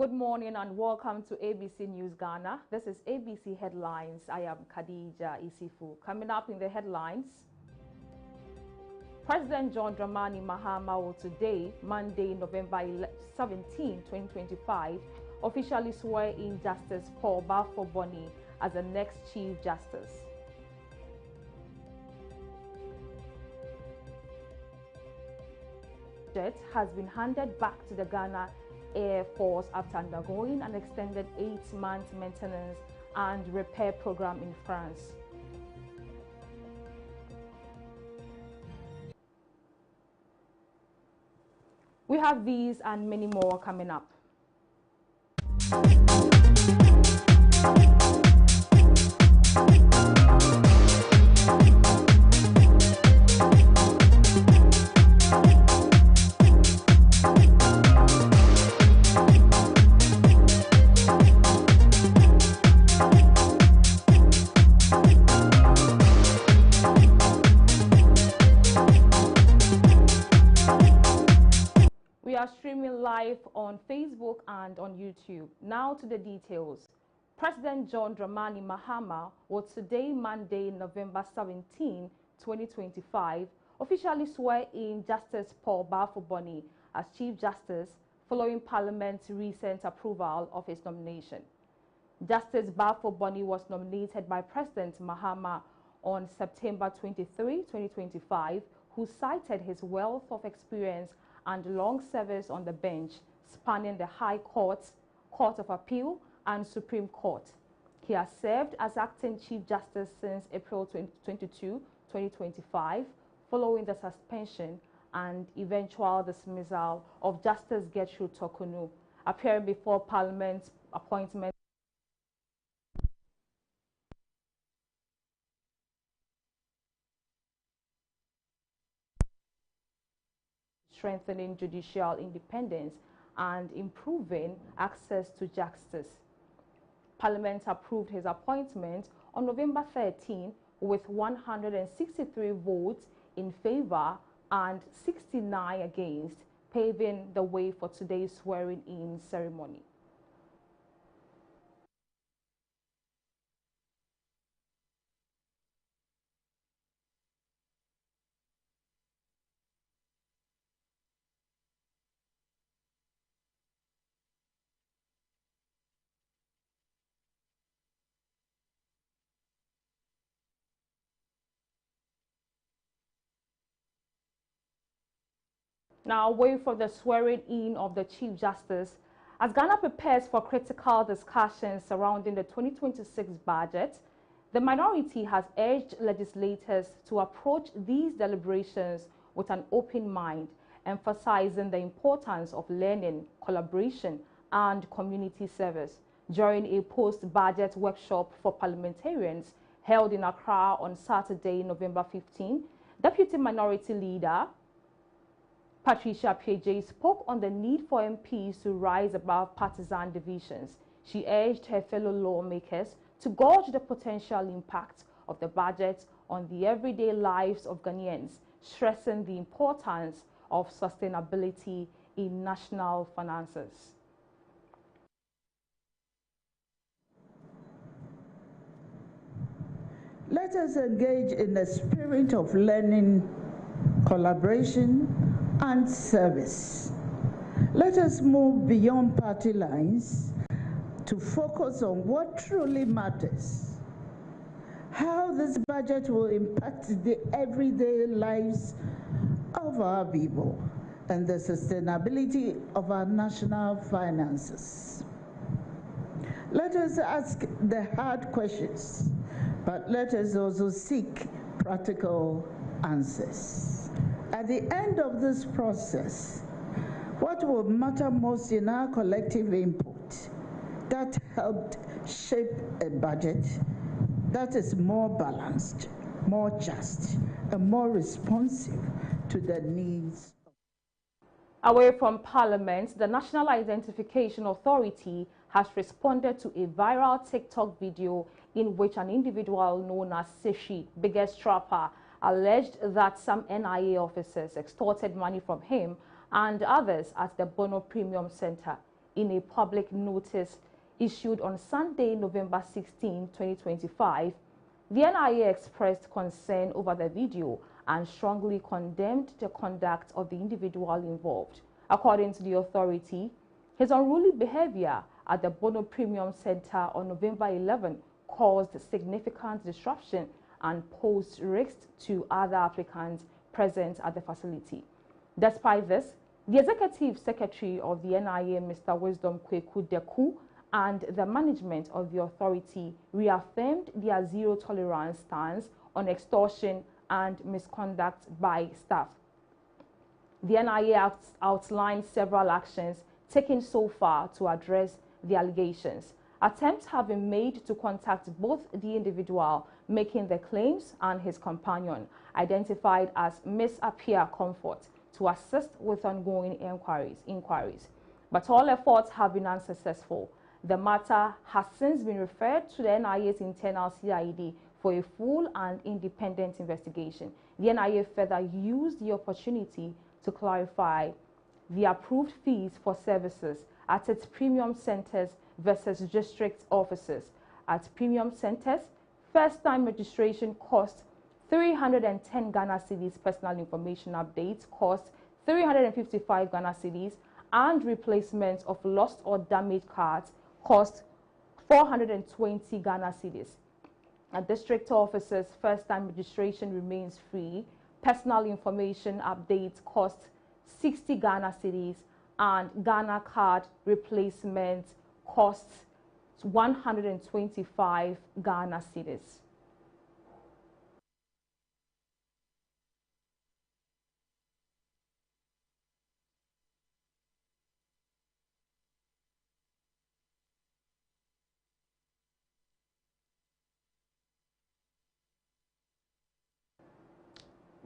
Good morning and welcome to ABC News Ghana. This is ABC Headlines. I am Khadija Isifu. Coming up in the headlines, President John Dramani Mahama will today, Monday, November 17, 2025, officially swear in Justice Paul Bafo-Boni as the next Chief Justice. Jet has been handed back to the Ghana Air Force after undergoing an extended 8-month maintenance and repair program in France. We have these and many more coming up. We are streaming live on Facebook and on YouTube. Now to the details. President John Dramani Mahama will today, Monday, November 17, 2025, officially swear in Justice Paul Bafo-Boni as Chief Justice following Parliament's recent approval of his nomination. Justice Bafo-Boni was nominated by President Mahama on September 23, 2025, who cited his wealth of experience and long service on the bench, spanning the High Court, Court of Appeal, and Supreme Court. He has served as acting Chief Justice since April 22, 2025, following the suspension and eventual dismissal of Justice Gertrude Tokunu, appearing before Parliament's appointment. Strengthening judicial independence and improving access to justice. Parliament approved his appointment on November 13 with 163 votes in favor and 69 against, paving the way for today's swearing-in ceremony. Now, away from the swearing-in of the Chief Justice, as Ghana prepares for critical discussions surrounding the 2026 budget, the minority has urged legislators to approach these deliberations with an open mind, emphasizing the importance of learning, collaboration, and community service. During a post-budget workshop for parliamentarians held in Accra on Saturday, November 15, Deputy Minority Leader Patricia Pieje spoke on the need for MPs to rise above partisan divisions. She urged her fellow lawmakers to gauge the potential impact of the budget on the everyday lives of Ghanaians, stressing the importance of sustainability in national finances. Let us engage in a spirit of learning, collaboration, and service. Let us move beyond party lines to focus on what truly matters. How this budget will impact the everyday lives of our people and the sustainability of our national finances. Let us ask the hard questions, but let us also seek practical answers. At the end of this process, what will matter most in our collective input that helped shape a budget that is more balanced, more just, and more responsive to the needs. Away from Parliament, the National Identification Authority has responded to a viral TikTok video in which an individual known as Seshi, biggest trapper, alleged that some NIA officers extorted money from him and others at the Bono Premium Center. in a public notice issued on Sunday, November 16, 2025, the NIA expressed concern over the video and strongly condemned the conduct of the individual involved. According to the authority, his unruly behavior at the Bono Premium Center on November 11 caused significant disruption and posed risks to other applicants present at the facility. Despite this, the Executive Secretary of the NIA, Mr. Wisdom Kweku Deku, and the management of the authority reaffirmed their zero-tolerance stance on extortion and misconduct by staff. The NIA outlined several actions taken so far to address the allegations. Attempts have been made to contact both the individual making the claims and his companion, identified as Miss Apia Comfort, to assist with ongoing inquiries. But all efforts have been unsuccessful. The matter has since been referred to the NIA's internal CID for a full and independent investigation. The NIA further used the opportunity to clarify the approved fees for services at its premium centers versus district offices. At premium centers, first-time registration cost 310 Ghana cedis, personal information updates cost 355 Ghana cedis, and replacement of lost or damaged cards cost 420 Ghana cedis. At district offices, first-time registration remains free. Personal information updates cost 60 Ghana cedis, and Ghana card replacement costs 125 Ghana cedis.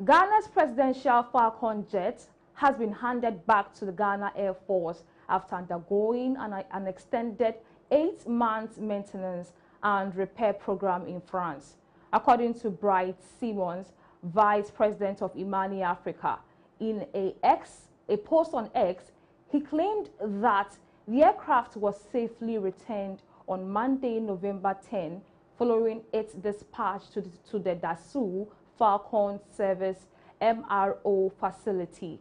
Ghana's presidential Falcon jet has been handed back to the Ghana Air Force after undergoing an extended 8-month maintenance and repair program in France. According to Bright Simmons, Vice President of Imani Africa, in a post on X, he claimed that the aircraft was safely returned on Monday, November 10, following its dispatch to the Dassault Falcon Service MRO facility.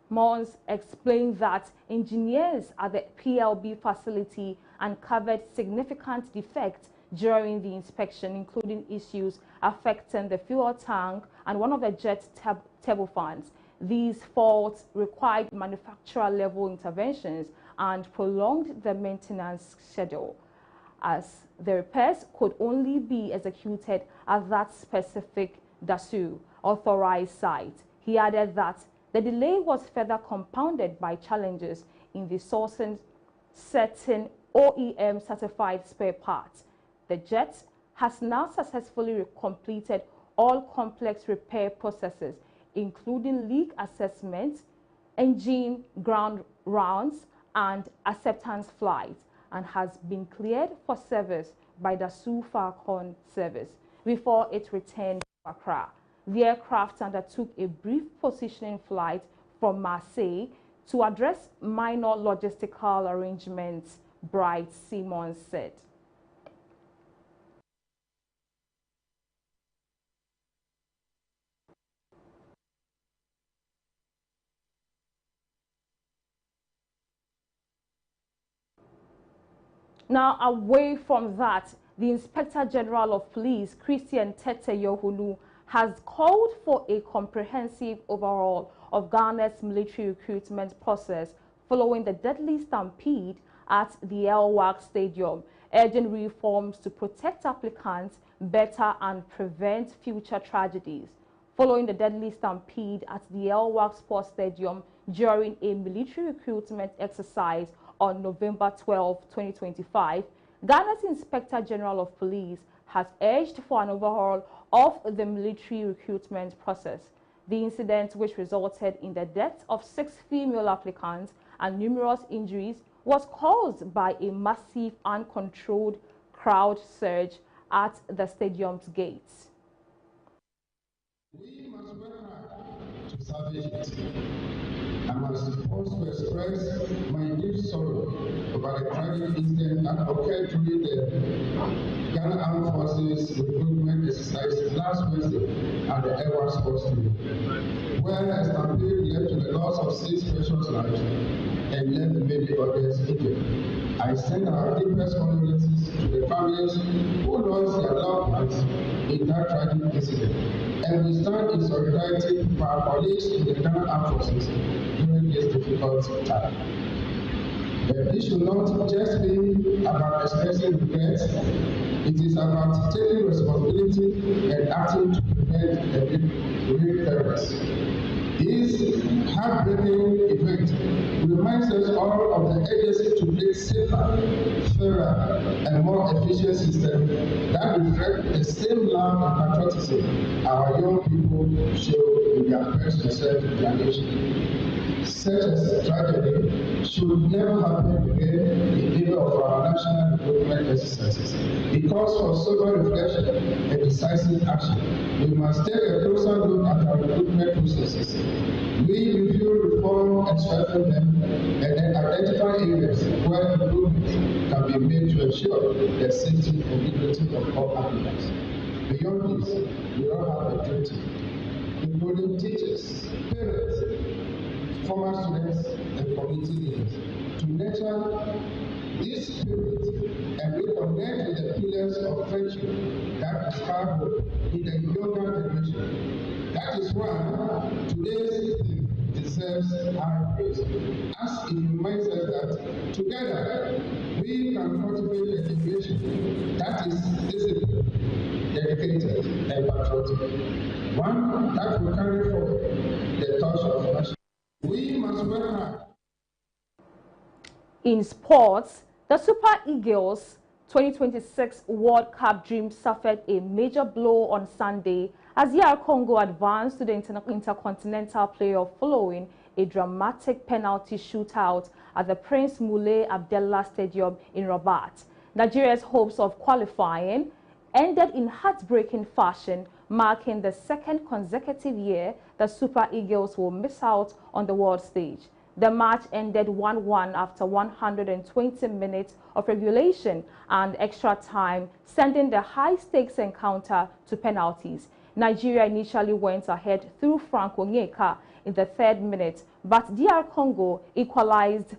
Mons explained that engineers at the PLB facility uncovered significant defects during the inspection, including issues affecting the fuel tank and one of the jet turbofans. These faults required manufacturer-level interventions and prolonged the maintenance schedule, as the repairs could only be executed at that specific Dassault authorized site. He added that the delay was further compounded by challenges in the sourcing certain OEM-certified spare parts. The jet has now successfully completed all complex repair processes, including leak assessment, engine ground rounds, and acceptance flights, and has been cleared for service by the Dassault Falcon service before it returned to Accra. The aircraft undertook a brief positioning flight from Marseille to address minor logistical arrangements, Bright Simmons said. Now, away from that, the Inspector General of Police, Christian Tete Yohunu, has called for a comprehensive overhaul of Ghana's military recruitment process following the deadly stampede at the El-Wak Stadium, urging reforms to protect applicants better and prevent future tragedies. Following the deadly stampede at the El-Wak Sports Stadium during a military recruitment exercise on November 12, 2025, Ghana's Inspector General of Police has urged for an overhaul of the military recruitment process. The incident, which resulted in the death of 6 female applicants and numerous injuries, was caused by a massive uncontrolled crowd surge at the stadium's gates. We must work hard to salvage it. I must also express my deep sorrow over the tragic incident that occurred during the Ghana Armed Forces recruitment exercise last Wednesday at the Edward Sports Stadium, where a stampede led to the loss of 6 precious lives and left many others injured. I send our deepest condolences to the families who lost their loved ones in that tragic incident, and we stand in solidarity with our colleagues in the Ghana Armed Forces during this difficult time. But this should not just be about expressing regret, it is about taking responsibility and acting to prevent a recurrence. This heartbreaking event reminds us all of the urgency to build safer, fairer, and more efficient systems that reflect the same love and patriotism our young people show in their quest to serve their nation. Such a tragedy should never happen again in favor of our national recruitment exercises. Because for sober reflection and decisive action, we must take a closer look at our recruitment processes. We review, reform, and strengthen them, and then identify areas where improvements can be made to ensure the safety and dignity of all applicants. Beyond this, we all have a duty, including teachers, parents, former students, and community leaders, to nurture this spirit and reconnect with the pillars of friendship that inspire hope in the younger generation. That is why today's theme deserves high praise, as it reminds us that together we can cultivate a generation that is disciplined, dedicated, and patriotic, one that will carry forward the torch of national. We must work hard. In sports, the Super Eagles 2026 World Cup dream suffered a major blow on Sunday as DR Congo advanced to the Intercontinental Playoff following a dramatic penalty shootout at the Prince Moulay Abdallah Stadium in Rabat. Nigeria's hopes of qualifying ended in heartbreaking fashion, marking the second consecutive year the Super Eagles will miss out on the world stage. The match ended 1-1 after 120 minutes of regulation and extra time, sending the high-stakes encounter to penalties. Nigeria initially went ahead through Frank Onyeka in the 3rd minute, but DR Congo equalized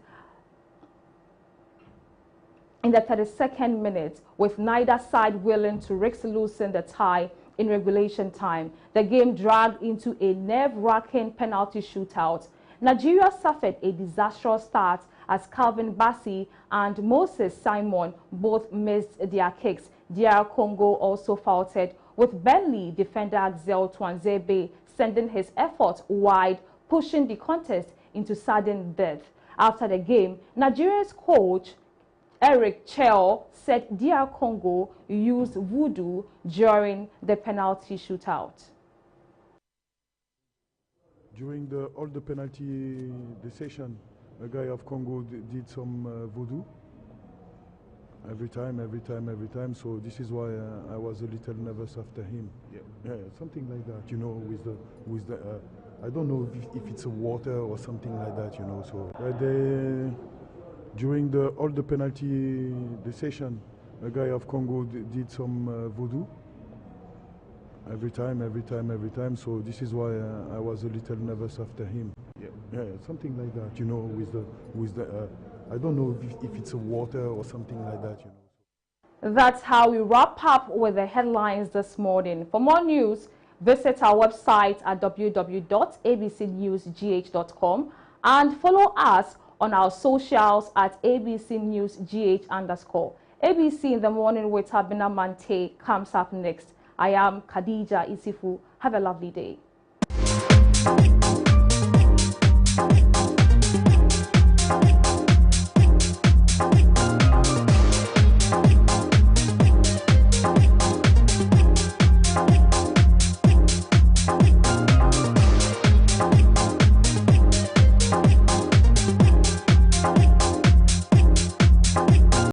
in the 32nd minute, with neither side willing to risk losing the tie in regulation time. The game dragged into a nerve-wracking penalty shootout. Nigeria suffered a disastrous start as Calvin Bassey and Moses Simon both missed their kicks. DR Congo also faltered, with Burnley defender Axel Tuanzebe sending his effort wide, pushing the contest into sudden death. After the game, Nigeria's coach Eric Chell said DR Congo used voodoo during the penalty shootout. During all the penalty decision, a guy of Congo did some voodoo. Every time. So this is why I was a little nervous after him. Yeah, something like that. You know, with the I don't know if it's a water or something like that. You know, so during all the penalty decision, a guy of Congo did some voodoo. Every time. So this is why I was a little nervous after him. Yeah, something like that. You know, with the I don't know if it's a water or something like that. You know. That's how we wrap up with the headlines this morning. For more news, visit our website at www.abcnewsgh.com and follow us on our socials at abcnewsgh_. ABC in the Morning with Abina Mante comes up next. I am Khadija Isifu. Have a lovely day.